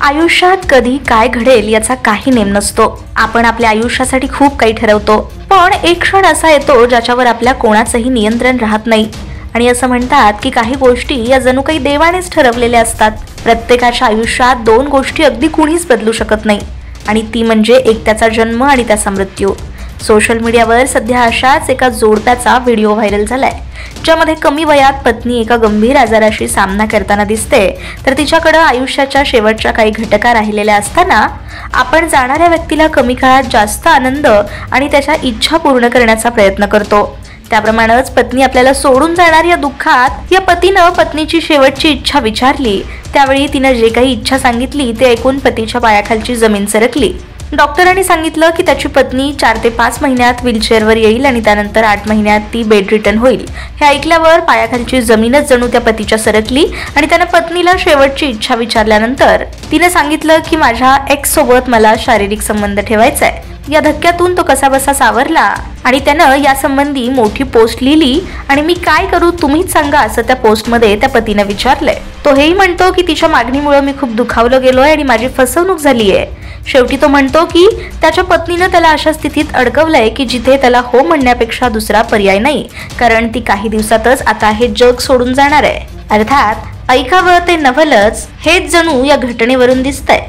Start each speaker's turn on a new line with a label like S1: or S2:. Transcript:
S1: आयुष्यात कधी काय घडेल याचा काही नेम नसतो। आपण आपल्या आयुष्यासाठी खूप काही ठरवतो, पण एक क्षण असा येतो ज्याच्यावर आपल्या कोणाचंही नियंत्रण राहत नाही। आणि असं म्हणतात की काही गोष्टी या जणू काही देवानेच ठरवलेल्या असतात। प्रत्येकाच्या आयुष्यात दोन गोष्टी अगदी कुणीच बदलू शकत नाही, आणि ती म्हणजे एक त्याचा जन्म आणि त्याचा मृत्यू। सोशल मीडियावर सध्या अशाच एका जोडप्याचा व्हिडिओ व्हायरल झालाय, ज्यामध्ये कमी वयात पत्नी एका गंभीर आजाराशी सामना करताना दिसते, तर तिच्याकडे आयुष्याच्या शेवटच्या काही घटका राहिलेल्या असताना आपण जाणाऱ्या व्यक्तीला कमी काळात जास्त आनंद आणि त्याच्या इच्छा पूर्ण करण्याचा प्रयत्न करतो। त्याप्रमाणेच पत्नी आपल्याला सोडून जाणार या दुःखात या पतीनं पत्नीची शेवटची इच्छा विचारली, त्यावेळी तिने जे काही इच्छा सांगितली ते ऐकून पतीच्या पायाखालची जमीन सरकली। डॉक्टरांनी सांगितलं की त्याची पत्नी 4 ते 5 महिन्यात व्हीलचेअरवर येईल आणि त्यानंतर 8 महिन्यात ती बेड रिटर्न होईल। हे ऐकल्यावर पायाखालची जमीनच जणू त्या पतीच्या सरकली आणि त्याने पत्नीला शेवटची इच्छा विचारल्यानंतर तिने सांगितलं की माझ्या एक्स सोबत मला शारीरिक संबंध ठेवायचा आहे। या धक्क्यातून तो कसाबसा सावरला आणि त्यानं यासंबंधी मोठी पोस्ट लिहिली आणि मी काय करू तुम्हीच सांगा असं त्या पोस्टमध्ये त्या पतीने विचारलंय। तो हेही म्हणतो की तिच्या मागणीमुळे मी खूप दुखावलो गेलोय आणि माझी फसवणूक झालीये। शेवटी तो म्हणतो की त्याच्या पत्नीने त्याला अशा स्थितीत अडकवलंय की जिथे त्याला हो म्हणण्यापेक्षा दुसरा पर्याय नाही, कारण ती काही दिवसातच आता हे जग सोडून जाणार आहे। अर्थात ऐकावं ते नवलच हेच जणू या घटनेवरून दिसतंय।